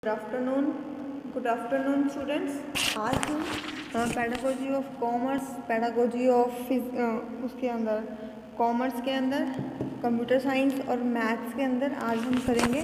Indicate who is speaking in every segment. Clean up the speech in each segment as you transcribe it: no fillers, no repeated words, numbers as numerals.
Speaker 1: Good afternoon students. आज हम pedagogy of commerce, pedagogy of उसके अंदर कॉमर्स के अंदर कंप्यूटर साइंस और मैथ्स के अंदर आज हम करेंगे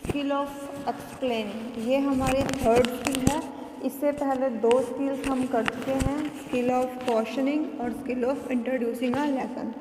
Speaker 1: स्किल ऑफ एक्सप्लेनिंग। ये हमारी थर्ड स्किल है। इससे पहले दो स्किल्स हम कर चुके हैं, स्किल ऑफ क्वेश्चनिंग और skill of introducing a lesson.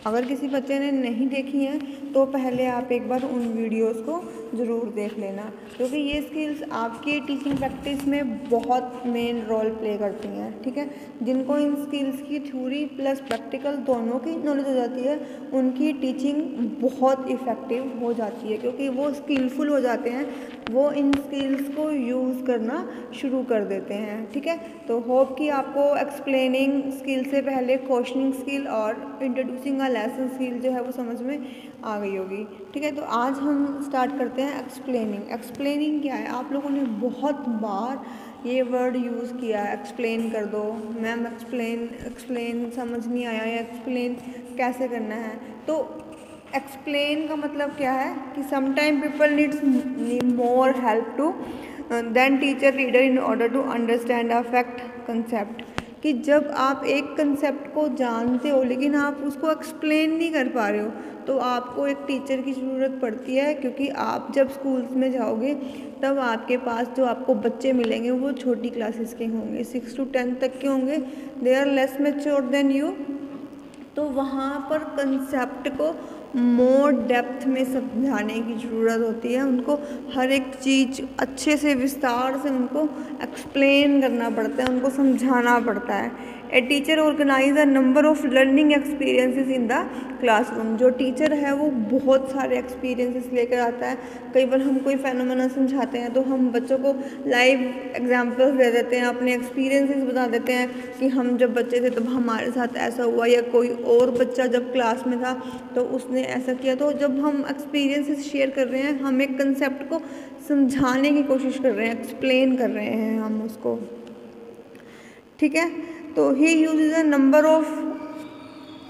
Speaker 1: अगर किसी बच्चे ने नहीं देखी हैं तो पहले आप एक बार उन वीडियोस को ज़रूर देख लेना, क्योंकि ये स्किल्स आपकी टीचिंग प्रैक्टिस में बहुत मेन रोल प्ले करती हैं। ठीक है, जिनको इन स्किल्स की थ्योरी प्लस प्रैक्टिकल दोनों की नॉलेज हो जाती है, उनकी टीचिंग बहुत इफ़ेक्टिव हो जाती है, क्योंकि वो स्किलफुल हो जाते हैं, वो इन स्किल्स को यूज़ करना शुरू कर देते हैं। ठीक है, तो होप कि आपको एक्सप्लेनिंग स्किल से पहले क्वेश्चनिंग स्किल और इंट्रोड्यूसिंग अ लेसन स्किल जो है वो समझ में आ गई होगी। ठीक है, तो आज हम स्टार्ट करते हैं एक्सप्लेनिंग। एक्सप्लेनिंग क्या है? आप लोगों ने बहुत बार ये वर्ड यूज़ किया है, एक्सप्लेन कर दो मैम, एक्सप्लेन समझ नहीं आया, या एक्सप्लेन कैसे करना है। तो एक्सप्लेन का मतलब क्या है कि sometime people need more help to than teacher reader in order to understand a fact concept. कि जब आप एक कंसेप्ट को जानते हो लेकिन आप उसको एक्सप्लेन नहीं कर पा रहे हो, तो आपको एक टीचर की ज़रूरत पड़ती है, क्योंकि आप जब स्कूल्स में जाओगे तब आपके पास जो आपको बच्चे मिलेंगे वो छोटी क्लासेस के होंगे, 6 to 10 तक के होंगे। They are less mature than you. तो वहाँ पर कंसेप्ट को मोर डेप्थ में समझाने की ज़रूरत होती है। उनको हर एक चीज़ अच्छे से विस्तार से उनको एक्सप्लेन करना पड़ता है, उनको समझाना पड़ता है। A teacher organize a number of learning experiences in the classroom. जो टीचर है वो बहुत सारे एक्सपीरियंसेस लेकर आता है। कई बार हम कोई फेनोमेना समझाते हैं तो हम बच्चों को लाइव एग्जांपल्स दे देते हैं, अपने एक्सपीरियंसेस बता देते हैं कि हम जब बच्चे थे तब हमारे साथ ऐसा हुआ, या कोई और बच्चा जब क्लास में था तो उसने ऐसा किया। तो जब हम एक्सपीरियंसेस शेयर कर रहे हैं, हम एक कंसेप्ट को समझाने की कोशिश कर रहे हैं, एक्सप्लेन कर रहे हैं हम उसको। ठीक है, तो he uses a number of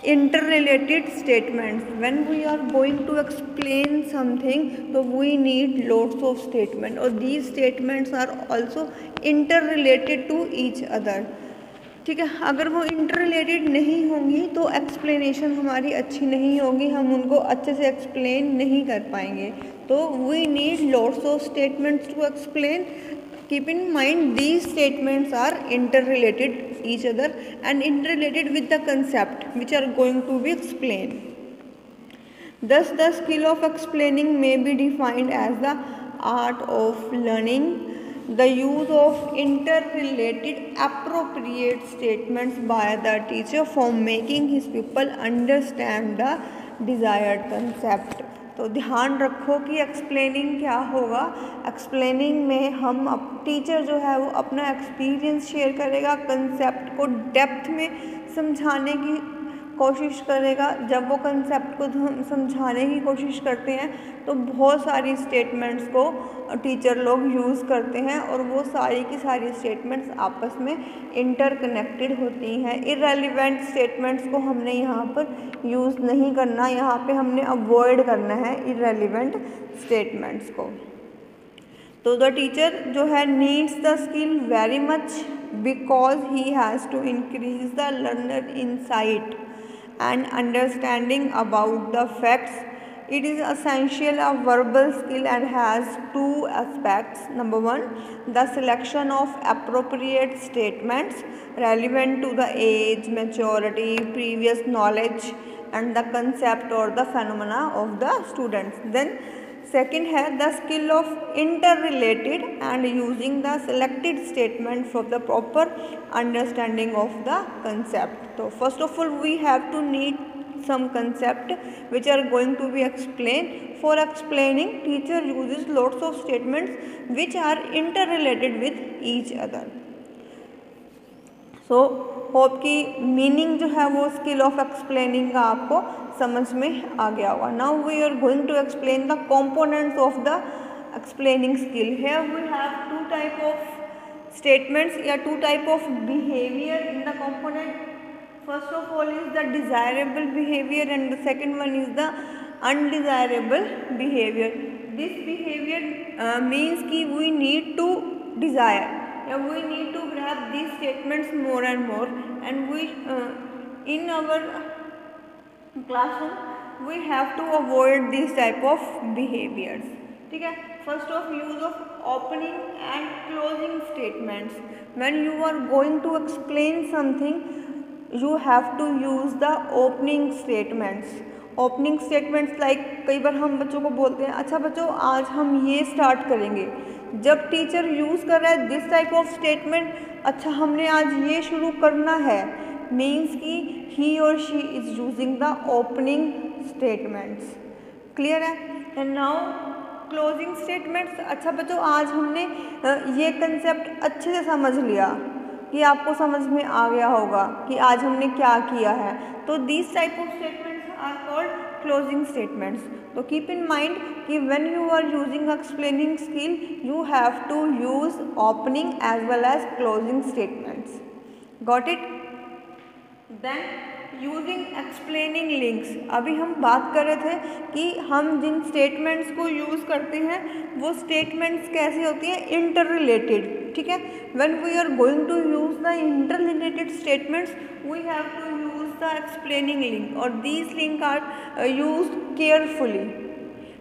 Speaker 1: interrelated statements. When we are going to explain something, so we need lots of statements, or these statements are also interrelated to each other. ठीक है, अगर वो इंटररिलेटेड नहीं होंगी तो एक्सप्लेनेशन हमारी अच्छी नहीं होगी, हम उनको अच्छे से एक्सप्लेन नहीं कर पाएंगे। तो we need lots of statements to explain. Keep in mind these statements are interrelated each other and interrelated with the concept which are going to be explained. Thus, the skill of explaining may be defined as the art of learning the use of interrelated appropriate statements by the teacher for making his pupil understand the desired concept. तो ध्यान रखो कि explaining क्या होगा। Explaining में हम teacher जो है वो अपना एक्सपीरियंस शेयर करेगा, कंसेप्ट को डेप्थ में समझाने की कोशिश करेगा। जब वो कंसेप्ट को समझाने की कोशिश करते हैं तो बहुत सारी स्टेटमेंट्स को टीचर लोग यूज़ करते हैं, और वो सारी की सारी स्टेटमेंट्स आपस में इंटरकनेक्टेड होती हैं। इररेलेवेंट स्टेटमेंट्स को हमने यहाँ पर यूज़ नहीं करना, यहाँ पे हमने अवॉइड करना है इररेलेवेंट स्टेटमेंट्स को। तो द टीचर जो है needs the skill very much because he has to increase the learner insight and understanding about the facts. It is essential a verbal skill and has two aspects. Number one, the selection of appropriate statements relevant to the age, maturity, previous knowledge and the concept or the phenomena of the students. Then second है the skill of interrelated and using the selected statement for the proper understanding of the concept. So first of all we have to need some concept which are going to be explained. For explaining, teacher uses lots of statements which are interrelated with each other. So hope की meaning जो है वो skill of explaining का आपको समझ में आ गया होगा। Now we are going to explain the components of the explaining skill. Here we have two type of statements या two type of behaviour in the component. First of all is the desirable behavior and the second one is the undesirable behavior. This behaviour means कि we need to desire या we need to grab this statements more and more and we in our classroom we have to avoid this type of behaviours. ठीक है, first of use of opening and closing statements. When you are going to explain something you have to use the opening statements. Opening statements like कई बार हम बच्चों को बोलते हैं अच्छा बच्चों आज हम ये स्टार्ट करेंगे, जब टीचर यूज़ कर रहा है दिस टाइप ऑफ स्टेटमेंट, अच्छा हमने आज ये शुरू करना है, मीन्स कि ही और she is using the opening statements. Clear है? And now closing statements. अच्छा बच्चों आज हमने ये कंसेप्ट अच्छे से समझ लिया कि आपको समझ में आ गया होगा कि आज हमने क्या किया है, तो this type of statements are called closing statements. तो कीप इन माइंड कि when you are using explaining skill you have to use opening as well as closing statements. Got it? Then using explaining links. अभी हम बात कर रहे थे कि हम जिन स्टेटमेंट्स को यूज़ करते हैं वो स्टेटमेंट्स कैसी होती हैं, इंटर रिलेटेड। ठीक है, when we are going to use the interrelated statements we have to use the explaining link और these link are used carefully.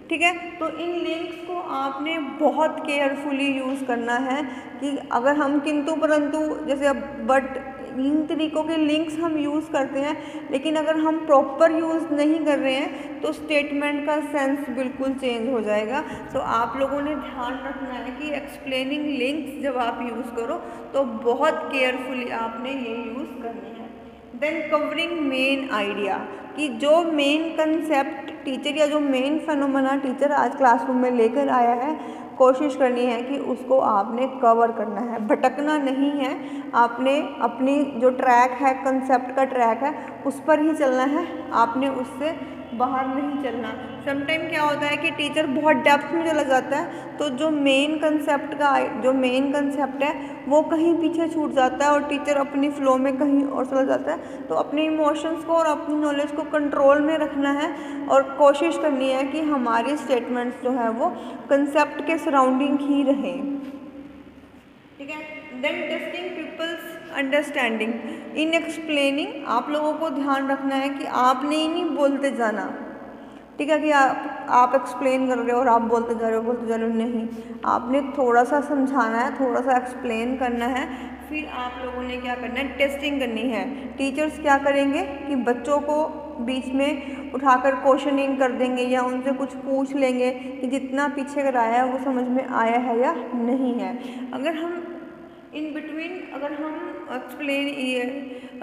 Speaker 1: ठीक है, तो इन लिंक्स को आपने बहुत केयरफुली यूज़ करना है कि अगर हम किंतु परंतु जैसे अब बट इन तरीक़ों के लिंक्स हम यूज़ करते हैं, लेकिन अगर हम प्रॉपर यूज़ नहीं कर रहे हैं तो स्टेटमेंट का सेंस बिल्कुल चेंज हो जाएगा। तो आप लोगों ने ध्यान रखना है कि एक्सप्लेनिंग लिंक्स जब आप यूज़ करो तो बहुत केयरफुली आपने ये यूज़ करनी है। देन कवरिंग मेन आइडिया, कि जो मेन कंसेप्ट टीचर या जो मेन फेनोमेना टीचर आज क्लासरूम में लेकर आया है कोशिश करनी है कि उसको आपने कवर करना है, भटकना नहीं है। आपने अपनी जो ट्रैक है, कंसेप्ट का ट्रैक है, उस पर ही चलना है, आपने उससे बाहर नहीं चलना। समटाइम क्या होता है कि टीचर बहुत डेप्थ में चला जाता है तो जो मेन कंसेप्ट है वो कहीं पीछे छूट जाता है और टीचर अपनी फ्लो में कहीं और चला जाता है। तो अपने इमोशंस को और अपनी नॉलेज को कंट्रोल में रखना है और कोशिश करनी है कि हमारी स्टेटमेंट्स जो है वो कंसेप्ट के सराउंडिंग ही रहें। ठीक है, then testing peoples understanding in explaining. आप लोगों को ध्यान रखना है कि आपने ही नहीं बोलते जाना। ठीक है, कि आप एक्सप्लेन कर रहे हो और आप बोलते जा रहे हो, नहीं, आपने थोड़ा सा समझाना है, थोड़ा सा एक्सप्लेन करना है, फिर आप लोगों ने क्या करना है, टेस्टिंग करनी है। टीचर्स क्या करेंगे कि बच्चों को बीच में उठाकर क्वेश्चनिंग कर देंगे या उनसे कुछ पूछ लेंगे कि जितना पीछे कराया है वो समझ में आया है या नहीं है। अगर हम इन बिटवीन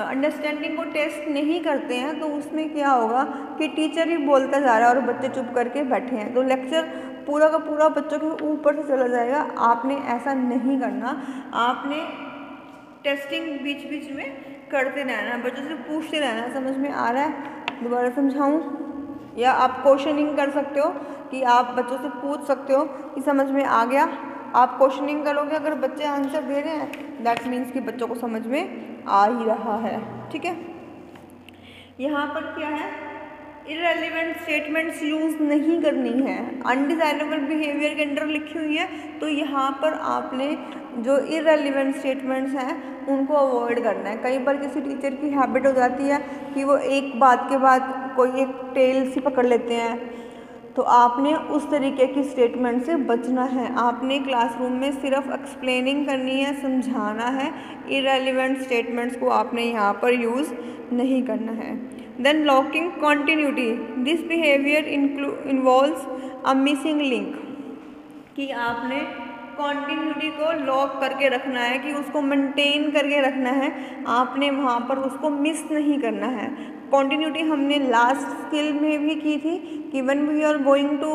Speaker 1: अंडरस्टैंडिंग को टेस्ट नहीं करते हैं तो उसमें क्या होगा कि टीचर ही बोलता जा रहा है और बच्चे चुप करके बैठे हैं, तो लेक्चर पूरा का पूरा बच्चों के ऊपर से चला जाएगा। आपने ऐसा नहीं करना, आपने टेस्टिंग बीच बीच में करते रहना, बच्चों से पूछते रहना, समझ में आ रहा है, दोबारा समझाऊं? या आप क्वेश्चनिंग कर सकते हो कि आप बच्चों से पूछ सकते हो कि समझ में आ गया। आप क्वेश्चनिंग करोगे, अगर बच्चे आंसर दे रहे हैं दैट मीन्स कि बच्चों को समझ में आ ही रहा है। ठीक है, यहाँ पर क्या है, इररेलेवेंट स्टेटमेंट्स यूज़ नहीं करनी है, अनडिज़ायरेबल बिहेवियर के अंडर लिखी हुई है, तो यहाँ पर आपने जो इररेलेवेंट स्टेटमेंट्स हैं उनको अवॉइड करना है। कई बार किसी टीचर की हैबिट हो जाती है कि वो एक बात के बाद कोई एक टेल सी पकड़ लेते हैं, तो आपने उस तरीके की स्टेटमेंट से बचना है। आपने क्लासरूम में सिर्फ एक्सप्लेनिंग करनी है, समझाना है, इररेलेवेंट स्टेटमेंट्स को आपने यहाँ पर यूज़ नहीं करना है। Then lacking continuity, this behaviour involves a missing link, कि आपने कॉन्टिन्यूटी को लॉक करके रखना है, कि उसको मेंटेन करके रखना है, आपने वहाँ पर उसको मिस नहीं करना है। कॉन्टिन्यूटी हमने लास्ट स्किल में भी की थी कि when we are going to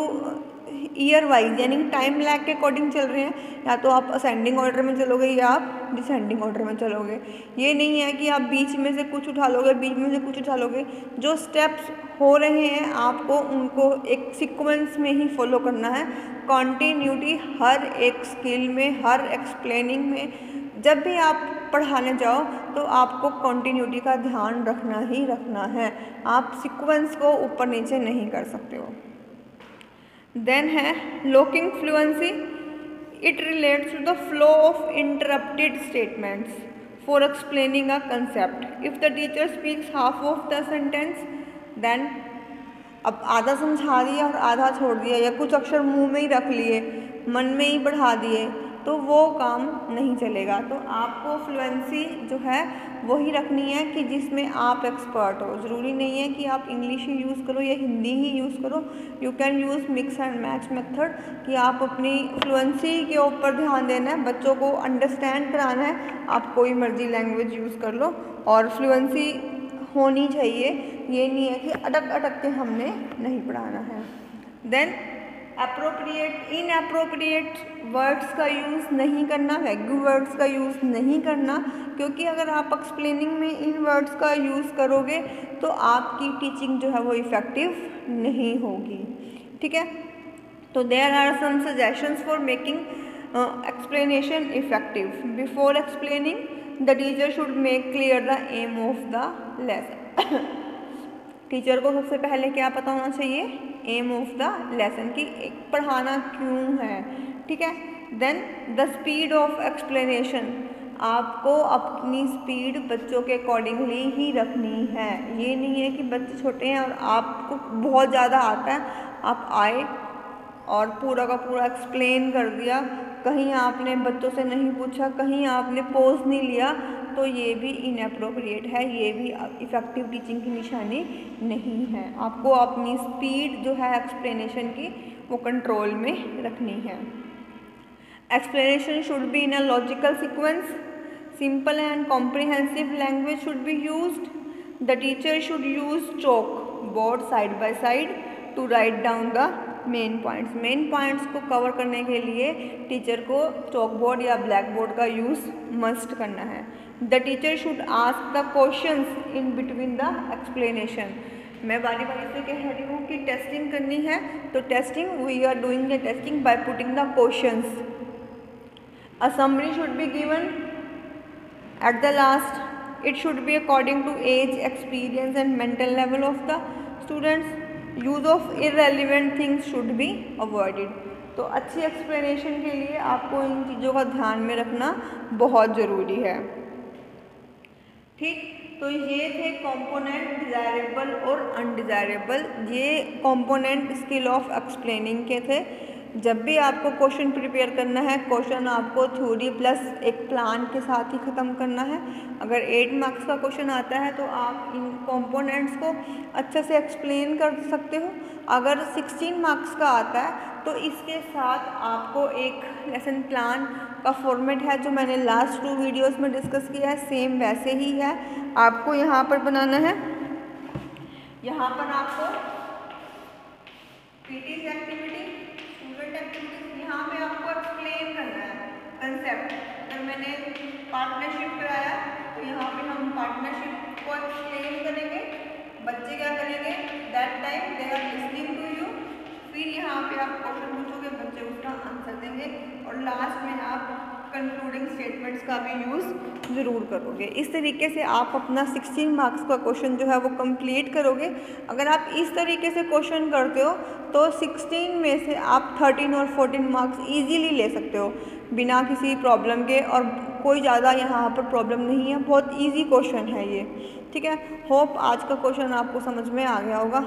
Speaker 1: year wise, यानी टाइम लैग के अकॉर्डिंग चल रहे हैं, या तो आप असेंडिंग ऑर्डर में चलोगे या आप डिसेंडिंग ऑर्डर में चलोगे। ये नहीं है कि आप बीच में से कुछ उठा लोगे, बीच में से कुछ उठा लोगे। जो स्टेप्स हो रहे हैं आपको उनको एक सीक्वेंस में ही फॉलो करना है। कॉन्टिन्यूटी हर एक स्किल में, हर एक्सप्लेनिंग में, जब भी आप पढ़ाने जाओ तो आपको कॉन्टिन्यूटी का ध्यान रखना ही रखना है। आप सीक्वेंस को ऊपर नीचे नहीं कर सकते हो। देन है lacking fluency, it relates to the flow of interrupted statements for explaining a concept. If the teacher speaks half of the sentence then, अब आधा समझा दिया और आधा छोड़ दिया, या कुछ अक्षर मुंह में ही रख लिए, मन में ही बढ़ा दिए, तो वो काम नहीं चलेगा। तो आपको फ्लुएंसी जो है वही रखनी है कि जिसमें आप एक्सपर्ट हो। ज़रूरी नहीं है कि आप इंग्लिश ही यूज़ करो या हिंदी ही यूज़ करो। You can use mix and match method, कि आप अपनी फ्लुएंसी के ऊपर ध्यान देना है, बच्चों को अंडरस्टैंड कराना है। आप कोई मर्जी लैंग्वेज यूज़ कर लो और फ्लुएंसी होनी चाहिए। ये नहीं है कि अटक अटक के हमने नहीं पढ़ाना है। देन अप्रोप्रिएट, इनअप्रोप्रिएट वर्ड्स का यूज़ नहीं करना, वैग्यू वर्ड्स का यूज़ नहीं करना, क्योंकि अगर आप एक्सप्लेनिंग में इन वर्ड्स का यूज़ करोगे तो आपकी टीचिंग जो है वो इफ़ेक्टिव नहीं होगी। ठीक है, तो there are some suggestions for making explanation effective. Before explaining the teacher should make clear the aim of the lesson. Teacher को सबसे पहले क्या पता होना चाहिए, एम ऑफ द लेसन, कि पढ़ाना क्यों है। ठीक है, then the speed of explanation, आपको अपनी स्पीड बच्चों के अकॉर्डिंगली ही रखनी है। ये नहीं है कि बच्चे छोटे हैं और आपको बहुत ज़्यादा आता है, आप आए और पूरा का पूरा एक्सप्लेन कर दिया, कहीं आपने बच्चों से नहीं पूछा, कहीं आपने पॉज नहीं लिया, तो ये भी इनअप्रोप्रिएट है, ये भी इफ़ेक्टिव टीचिंग की निशानी नहीं है। आपको अपनी स्पीड जो है एक्सप्लेनेशन की वो कंट्रोल में रखनी है। Explanation should be in a logical sequence, simple and comprehensive language should be used. The teacher should use chalk board side by side to write down the main points. Main points को cover करने के लिए teacher को chalk board या black board का use must करना है। The teacher should ask the questions in between the explanation. मैं बारी बारी से कह रही हूँ कि टेस्टिंग करनी है, तो testing we are doing the testing by putting the questions. A summary should be given at the last. It should be according to age, experience and mental level of the students. Use of irrelevant things should be avoided. तो अच्छी explanation के लिए आपको इन चीज़ों का ध्यान में रखना बहुत ज़रूरी है। ठीक, तो ये थे कंपोनेंट डिज़ायरेबल और अनडिज़ायरेबल। ये कंपोनेंट स्किल ऑफ एक्सप्लेनिंग के थे। जब भी आपको क्वेश्चन प्रिपेयर करना है, क्वेश्चन आपको थ्योरी प्लस एक प्लान के साथ ही ख़त्म करना है। अगर 8 मार्क्स का क्वेश्चन आता है तो आप इन कंपोनेंट्स को अच्छे से एक्सप्लेन कर सकते हो। अगर 16 मार्क्स का आता है तो इसके साथ आपको एक लेसन प्लान का फॉर्मेट है जो मैंने लास्ट 2 वीडियोस में डिस्कस किया है, सेम वैसे ही है। आपको यहाँ पर बनाना है, यहाँ पर आपको पीटीज एक्टिविटी, स्टूडेंट एक्टिविटीज, यहाँ पे आपको एक्सप्लेन करना है कंसेप्ट। अगर मैंने पार्टनरशिप कराया तो यहाँ पे हम पार्टनरशिप को एक्सप्लेन करेंगे। बच्चे क्या करेंगे, that time they are listening to you. फिर यहाँ पे आप क्वेश्चन पूछोगे, बच्चे उसका आंसर देंगे और लास्ट में आप कंक्लूडिंग स्टेटमेंट्स का भी यूज़ ज़रूर करोगे। इस तरीके से आप अपना 16 मार्क्स का क्वेश्चन जो है वो कंप्लीट करोगे। अगर आप इस तरीके से क्वेश्चन करते हो तो 16 में से आप 13 और 14 मार्क्स इजीली ले सकते हो बिना किसी प्रॉब्लम के, और कोई ज़्यादा यहाँ पर प्रॉब्लम नहीं है, बहुत ईजी क्वेश्चन है ये। ठीक है, होप आज का क्वेश्चन आपको समझ में आ गया होगा।